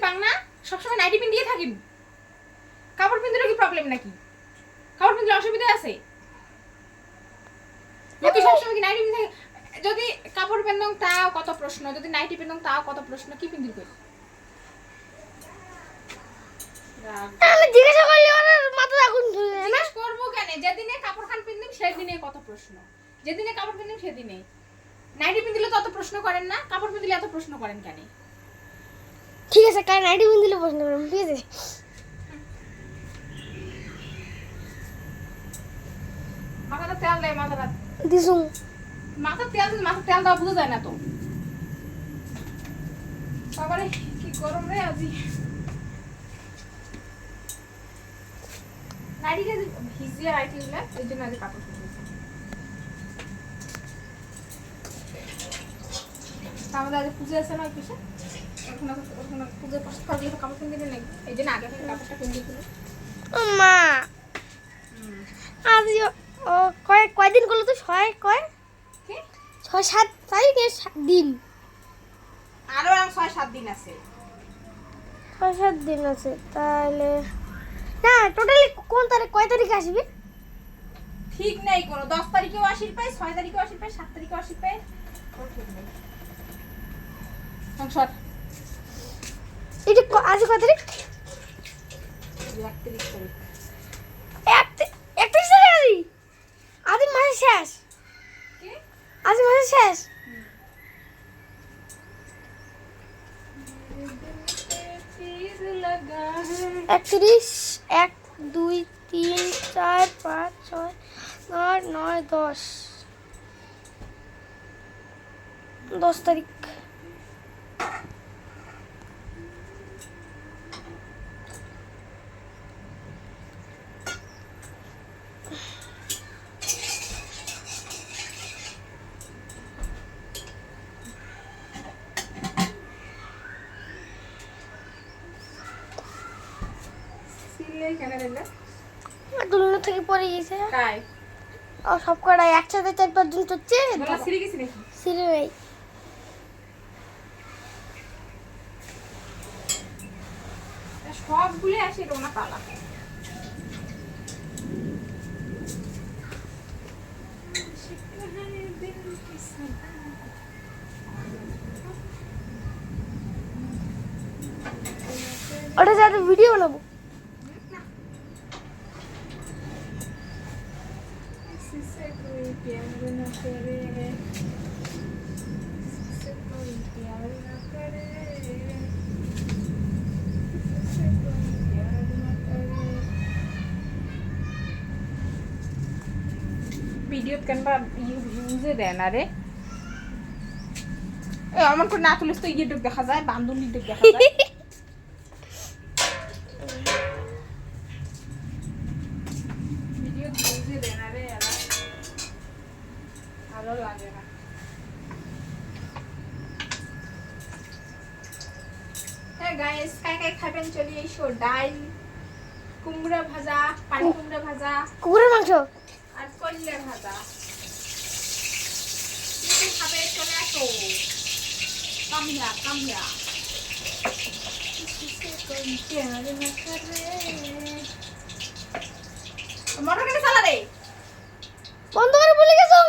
পাং না সবসময় নাইটি পিন দিয়ে থাকিম কাপড় পিনলে কি প্রবলেম নাকি কাপড় পিনলে অসুবিধা আছে নাকি সবসময় কি নাইটি পিন যদি কাপড় পিনদং তাও কত প্রশ্ন যদি নাইটি পিনদং তাও কত প্রশ্ন কি পিনদিল কই আমি জিজ্ঞাসা করলে ওর মাথা আগুন ধরে না জিজ্ঞেস করব কেন যেদিনে কাপড় খান পিনদিম সেদিনে কত প্রশ্ন যেদিনে কাপড় পিনদিম সেদিনে নাইটি পিনদিলে তো অত প্রশ্ন করেন না কাপড় পিনদিলে এত প্রশ্ন করেন কেন ঠিক আছে কাই নাইটি পিন দিলে প্রশ্ন করব ঠিক আছে মাথাটা তেল দেয় মাথাটা দিছুম মাথা তেল দাও বুঝা যায় না তো বাবারে কি গরম রে আজি নাইটিটা ভিজিয়ে রাখি দিলে এই জন্য আজ কাপড় শুকিয়েছে আমাদের আজ পুজো আছে না কিছু ওখানে পুজোর পাশে থাকলে তো কাপড় কিনতে নেই এই জন্য আগে থেকে কাপড়টা কিনে দিয়েছিল মা আজ ও কয়দিন করলো তো ছয় কয় কি 6-7 তারিখে দিন আরো 6-7 দিন আছে 6-7 দিন আছে তাহলে না টোটালি কোন তারিখ কয় তারিখ আসবে ঠিক নাই কোনো 10 তারিখেও আসির পাই 6 তারিখেও আসির পাই 7 তারিখেও আসির পাই কোনো ঠিক নেই সংসার এটা আজ কয় তারিখ 31 তারিখ 31 তারিখ আজ মাস শেষ কি আজ মাস শেষ चीज लगा है 31 1 2 3 4 5 6 8 9 10 10 তারিখ সিলে কেন রে দুলনা থেকে পড়ে গেছে কাই ও সব কটা একসাথে 4-5 জন চলছে বলা সিরি গেছি নাকি সিরে নেই সবগুলো আসে রোনা পালা ওটা যাতে ভিডিও বানাবো किससे कोई प्यार न करे किससे कोई प्यार न करे किससे कोई प्यार न करे ভিডিও কেনবা ইউজে দেয় না রে এ আমার করে না তুলিস তো ইউটিউব দেখা যায় বান্ধবী ইউটিউব দেখা যায় ভিডিও ইউজে দেয় না রে এরা ভালো লাগে না হ্যাঁ গাইস কাই খাবেন চলি এসো ডাল কুমড়া ভাজা পানি কুমড়া ভাজা কুকুরের মাংস আর কল্লে ভাজা কি খাবে চলে আসো কামিয়া মটর কেটে চালা রে বন্ধ করে বলে গেছো